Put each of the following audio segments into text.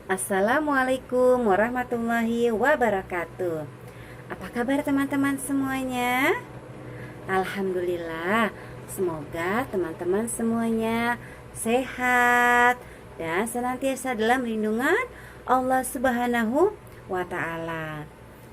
Assalamualaikum warahmatullahi wabarakatuh. Apa kabar teman-teman semuanya? Alhamdulillah, semoga teman-teman semuanya sehat dan senantiasa dalam lindungan Allah Subhanahu wa Ta'ala.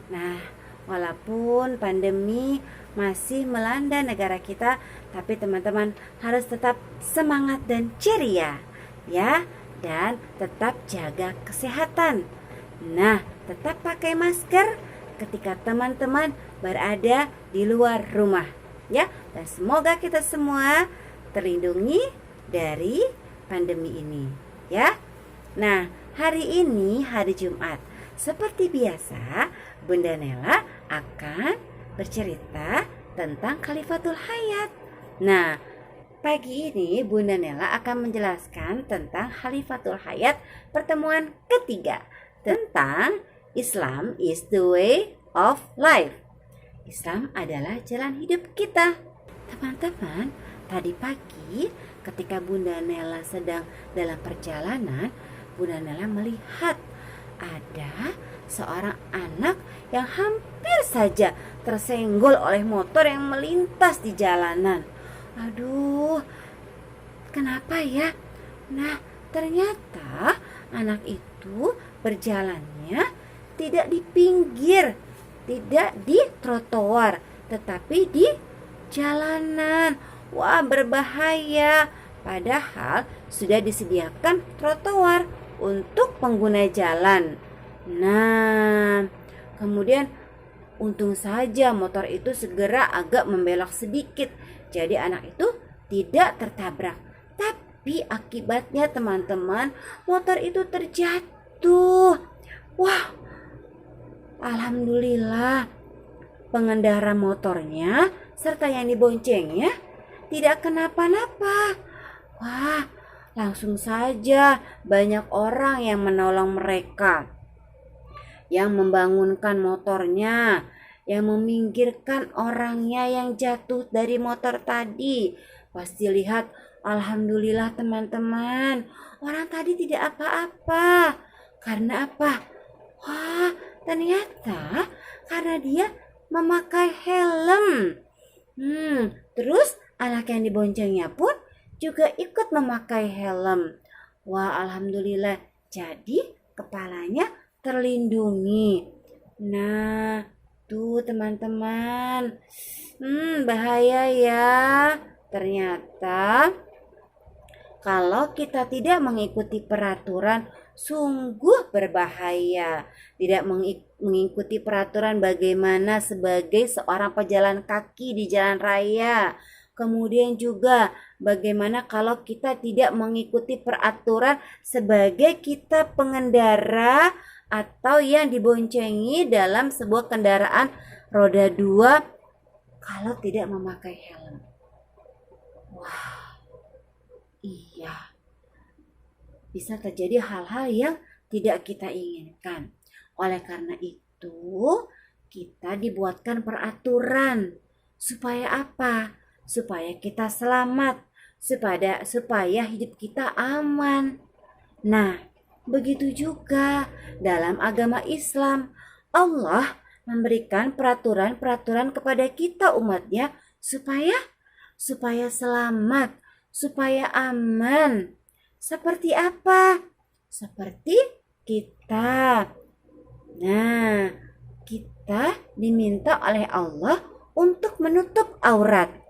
Nah, walaupun pandemi masih melanda negara kita, tapi teman-teman harus tetap semangat dan ceria, ya, dan tetap jaga kesehatan. Nah, tetap pakai masker ketika teman-teman berada di luar rumah, ya. Dan semoga kita semua terlindungi dari pandemi ini, ya. Nah, hari ini hari Jumat. Seperti biasa, Bunda Nela akan bercerita tentang Khalifatul Hayat. Nah, pagi ini Bunda Nela akan menjelaskan tentang Khalifatul Hayat pertemuan ketiga, tentang Islam is the way of life. Islam adalah jalan hidup kita. Teman-teman, tadi pagi ketika Bunda Nela sedang dalam perjalanan, Bunda Nela melihat ada seorang anak yang hampir saja tersenggol oleh motor yang melintas di jalanan. Aduh, kenapa ya? Nah, ternyata anak itu berjalannya tidak di pinggir, tidak di trotoar, tetapi di jalanan. Wah, berbahaya. Padahal sudah disediakan trotoar untuk pengguna jalan. Nah, kemudian untung saja motor itu segera agak membelok sedikit. Jadi anak itu tidak tertabrak. Tapi akibatnya teman-teman, motor itu terjatuh. Wah, alhamdulillah pengendara motornya serta yang diboncengnya tidak kenapa-napa. Wah, langsung saja banyak orang yang menolong mereka, yang membangunkan motornya, yang meminggirkan orangnya yang jatuh dari motor tadi. Pasti lihat, alhamdulillah teman-teman, orang tadi tidak apa-apa. Karena apa? Wah, ternyata karena dia memakai helm. Terus anak yang diboncengnya pun juga ikut memakai helm. Wah, alhamdulillah. Jadi kepalanya terlindungi. Nah, tuh teman-teman, bahaya ya. Ternyata kalau kita tidak mengikuti peraturan, sungguh berbahaya. Tidak mengikuti peraturan bagaimana sebagai seorang pejalan kaki di jalan raya. Kemudian juga bagaimana kalau kita tidak mengikuti peraturan sebagai kita pengendara atau yang diboncengi dalam sebuah kendaraan roda 2 kalau tidak memakai helm. Wah, iya, bisa terjadi hal-hal yang tidak kita inginkan. Oleh karena itu, kita dibuatkan peraturan. Supaya apa? Supaya kita selamat, supaya hidup kita aman. Nah, begitu juga dalam agama Islam, Allah memberikan peraturan-peraturan kepada kita umatnya supaya selamat, supaya aman. Seperti apa? Seperti kita. Nah, kita diminta oleh Allah untuk menutup aurat.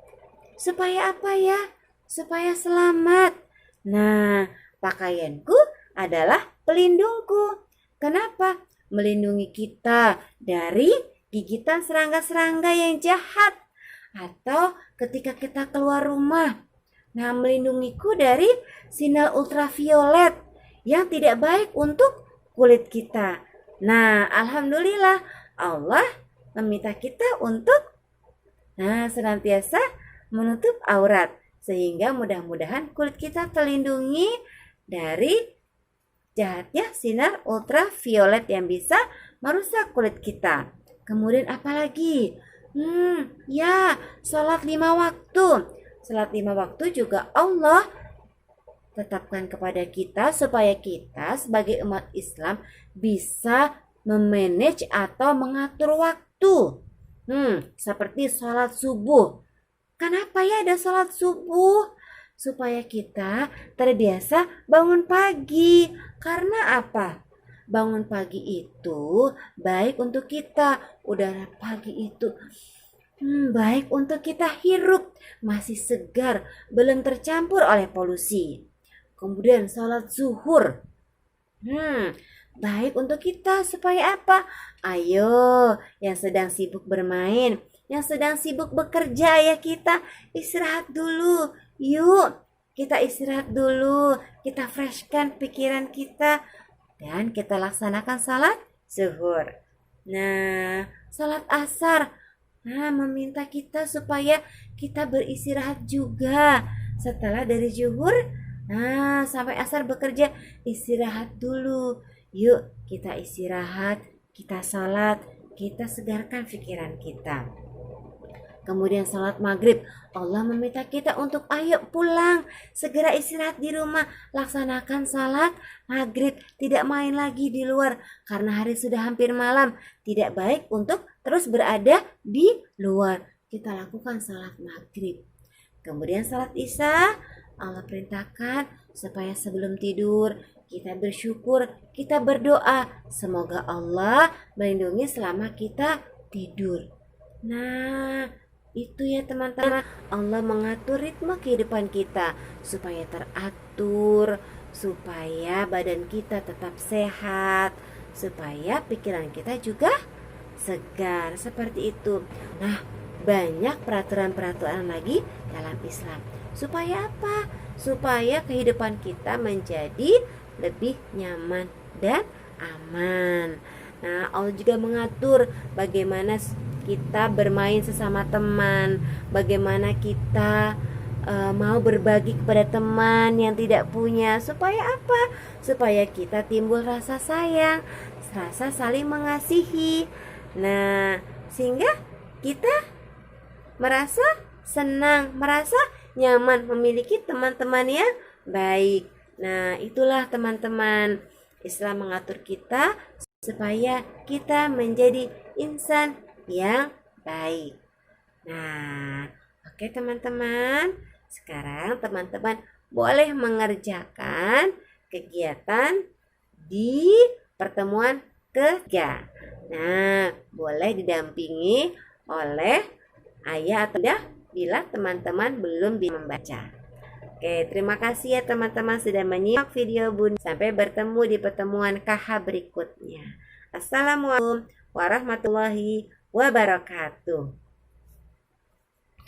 Supaya apa ya? Supaya selamat. Nah, pakaianku adalah pelindungku. Kenapa? Melindungi kita dari gigitan serangga-serangga yang jahat. Atau ketika kita keluar rumah. Nah, melindungiku dari sinar ultraviolet yang tidak baik untuk kulit kita. Nah, alhamdulillah Allah meminta kita untuk senantiasa menutup aurat, sehingga mudah-mudahan kulit kita terlindungi dari jahatnya sinar ultraviolet yang bisa merusak kulit kita. Kemudian apalagi? Ya, sholat 5 waktu. Sholat 5 waktu juga Allah tetapkan kepada kita supaya kita sebagai umat Islam bisa memanage atau mengatur waktu. Seperti sholat subuh. Kenapa ya ada sholat subuh? Supaya kita terbiasa bangun pagi. Karena apa? Bangun pagi itu baik untuk kita. Udara pagi itu baik untuk kita hirup. Masih segar, belum tercampur oleh polusi. Kemudian sholat zuhur. Baik untuk kita supaya apa? Ayo, yang sedang sibuk bermain, yang sedang sibuk bekerja ya kita istirahat dulu. Yuk, kita istirahat dulu. Kita freshkan pikiran kita dan kita laksanakan salat zuhur. Nah, salat asar. Meminta kita supaya kita beristirahat juga. Setelah dari zuhur, sampai asar bekerja, istirahat dulu. Yuk, kita istirahat, kita salat, kita segarkan pikiran kita. Kemudian salat maghrib, Allah meminta kita untuk ayo pulang, segera istirahat di rumah, laksanakan salat maghrib, tidak main lagi di luar karena hari sudah hampir malam, tidak baik untuk terus berada di luar. Kita lakukan salat maghrib. Kemudian salat isya, Allah perintahkan supaya sebelum tidur kita bersyukur, kita berdoa, semoga Allah melindungi selama kita tidur. Nah, itu ya teman-teman, Allah mengatur ritme kehidupan kita supaya teratur, supaya badan kita tetap sehat, supaya pikiran kita juga segar, seperti itu. Nah, banyak peraturan-peraturan lagi dalam Islam. Supaya apa? Supaya kehidupan kita menjadi lebih nyaman dan aman. Nah, Allah juga mengatur bagaimana kita bermain sesama teman, bagaimana kita mau berbagi kepada teman yang tidak punya. Supaya apa? Supaya kita timbul rasa sayang, rasa saling mengasihi. Nah, sehingga kita merasa senang, merasa nyaman memiliki teman-teman yang baik. Nah, itulah teman-teman, Islam mengatur kita supaya kita menjadi insan yang baik. Nah, oke teman-teman, sekarang teman-teman boleh mengerjakan kegiatan di pertemuan ketiga. Nah, boleh didampingi oleh ayah atau bunda bila teman-teman belum bisa membaca. Oke, terima kasih ya teman-teman sudah menyimak video Bunda. Sampai bertemu di pertemuan KH berikutnya. Assalamualaikum warahmatullahi wabarakatuh.